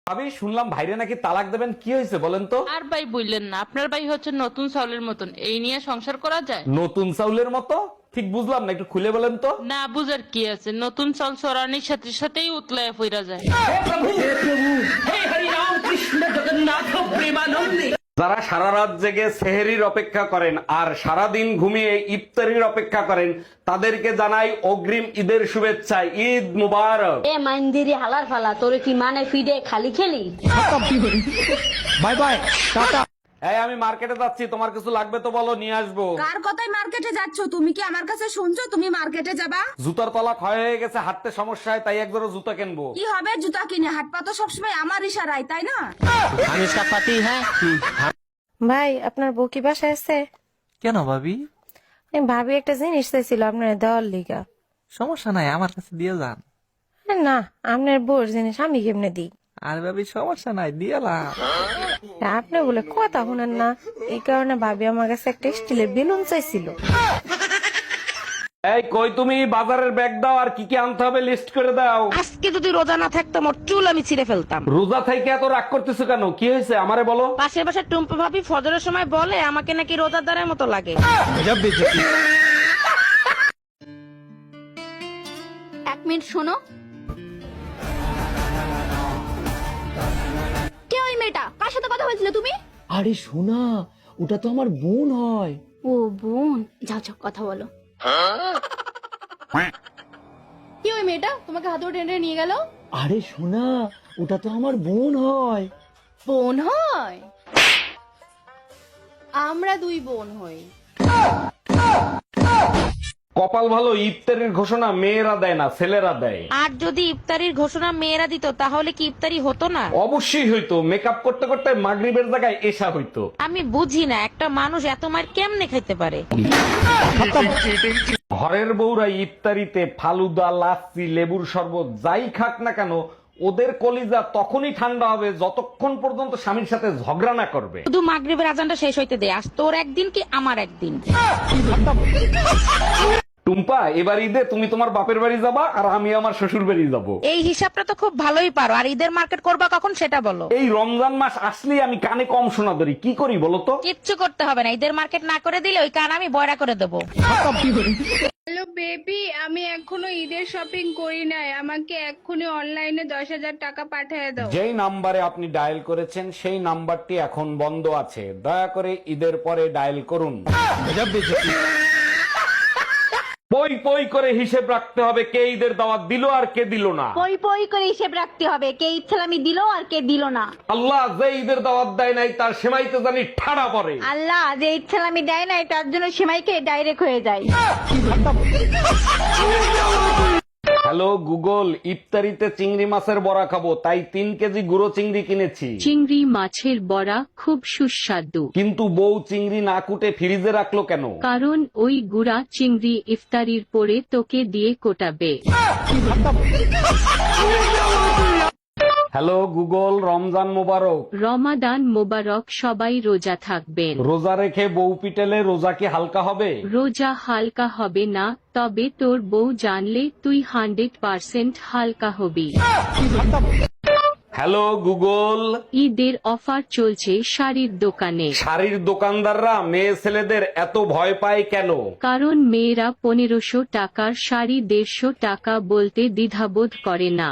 আমি শুনলাম ভাইরে নাকি তালাক দেবেন, কি হয়েছে বলেন তো? আর ভাই বললেন না, আপনার ভাই হচ্ছে নতুন চাউলের মতন, এই নিয়ে সংসার করা যায়? নতুন চাউলের মতো? ঠিক বুঝলাম না, একটু খুলে বলেন তো। না বুঝার কি আছে, নতুন চাল চড়ানির সাথে সাথেই উতলায় ফিরা যায়। যারা সারা রাত জেগে সেহেরির অপেক্ষা করেন আর সারা দিন ঘুমিয়ে ইফতারির অপেক্ষা করেন, তাদেরকে জানাই অগ্রিম ঈদের শুভেচ্ছা। ঈদ মুবারক। এ মাইন্দিরি হালার ফালা, তোরে কি মানে ফিডে খালি খেলি? Bye bye, tata. এই আমি মার্কেটে যাচ্ছি, তোমার কিছু লাগবে তো বলো, নিয়ে আসবো। কার কথায় মার্কেটে যাচ্ছ? তুমি কি আমার কাছে শুনছো তুমি মার্কেটে যাবা? জুতার তলা ক্ষয় হয়ে গেছে, হাঁটতে সমস্যা হয়, তাই এক জোড়া জুতা কিনবো। কি হবে জুতা কিনে? হাট পা তো সবসময় আমার ইশারায়, তাই না? ভাই, আপনার বউ কি বাসায় আছে? কেন ভাবি? ভাবি একটা জিনিস চাইছিল আপনার দেওয়ার লিগা। সমস্যা নাই, আমার কাছে দিয়ে যান। না, আপনার বউর জিনিস আমি কেমনে দিই? আর ভাবি সমস্যা নাই, দিয়ালাম। আপনি বলে কথা শুনেন না, এই কারণে ভাবি আমার কাছে একটা স্টিলের বেলুন চাইছিল। এই কই তুমি? বাজারের ব্যাগ দাও, আর কি কি আনতে হবে লিস্ট করে দাও। আজকে যদি রোজা না থাকতাম ওর চুল আমি ছিঁড়ে ফেলতাম। রোজা থেকে এত রাগ করতেছো কেন? কি হয়েছে আমারে বলো। পাশের পাশে টুম্পা ভাবি ফজরের সময় বলে আমাকে নাকি রোজাদারের মতো লাগে। এক মিনিট শোনো। কে ওই মেয়েটা? কার সাথে কথা বলছিলে তুমি? আরে শোনা, ওটা তো আমার বোন হয়। ও বোন, যাও যাও কথা বলো। কি ওই মেয়েটা তোমাকে হাতে টেনে টেনে নিয়ে গেল? আরে শোনা, ওটা তো আমার বোন হয়। বোন হয়? আমরা দুই বোন হই। কপাল ভালো, ইফতারের ঘোষণা মেয়েরা দেয় না, ছেলেরা দেয়। আর যদি ইফতারির ঘোষণা মেয়েরা দিত তাহলে কি ইফতারি হতো না? অবশ্যই হইতো, মেকআপ করতে করতে মাগরিবের জায়গায় এশা হইতো। আমি বুঝি না একটা মানুষ এত মার কেমনে খেতে পারে। ঘরের বউরা ইফতারিতে ফালুদা, লাচ্ছি, লেবুর শরবত যাই খাক না কেন, ওদের কলিজা তখনই ঠান্ডা হবে যতক্ষণ পর্যন্ত স্বামীর সাথে ঝগড়া না করবে। শুধু মাগরিবের আজানটা শেষ হইতে দে, আজ তোর একদিন কি আমার একদিন। টুম্পা, এবার ঈদে তুমি তোমার বাপের বাড়ি যাবা আর আমি আমার শ্বশুর বাড়ি যাবো। এই হিসাবটা তো খুব ভালোই পারো। আর ঈদের মার্কেট করবা কখন সেটা বলো। এই রমজান মাস আসলেই আমি কানে কম শোনা ধরি, কি করি বলো তো? কিচ্ছু করতে হবে না, ঈদের মার্কেট না করে দিলে ওই কান আমি বয়রা করে দেবো। হ্যালো বেবি, আমি এখনো ঈদের শপিং করি নাই, আমাকে এক্ষুনি অনলাইনে 10,000 টাকা পাঠিয়ে দাও। যেই নাম্বারে আপনি ডায়াল করেছেন সেই নাম্বারটি এখন বন্ধ আছে, দয়া করে ঈদের পরে ডায়াল করুন। পই পই করে হিসেব রাখতে হবে, কে ঈদের দাওয়াত দিল আর কে দিল না। পই পই করে হিসেব রাখতে হবে, কে ইচ্ছালামি দিল আর কে দিল না। আল্লাহ যে ঈদের দাওয়াত দেয় নাই তার সেমাইতে জানি ঠাড়া পড়ে। আল্লাহ যে ইচ্ছালামি দেয় নাই তার জন্য সেমাইকে ডাইরেক্ট হয়ে যায়। হ্যালো গুগল, ইফতারিতে চিংড়ি মাছের বড়া খাবো, তাই 3 কেজি গুঁড়ো চিংড়ি কিনেছি। চিংড়ি মাছের বড়া খুব সুস্বাদু, কিন্তু বউ চিংড়ি না কুটে ফ্রিজে রাখলো কেন? কারণ ওই গুড়া চিংড়ি ইফতারির পরে তোকে দিয়ে কোটাবে। হ্যালো গুগল, রমজান মোবারক। রমাদান মোবারক, সবাই রোজা থাকবেন। রোজা রেখে বউ পিটেলে রোজা কি হালকা হবে? রোজা হালকা হবে না, তবে তোর বউ জানলে তুই 100% হালকা হবি। হ্যালো গুগল, ঈদের অফার চলছে শাড়ির দোকানে। শাড়ির দোকানদাররা মেয়ে ছেলেদের এত ভয় পায় কেন? কারণ মেয়েরা 1500 টাকার শাড়ি 150 টাকা বলতে দ্বিধাবোধ করে না।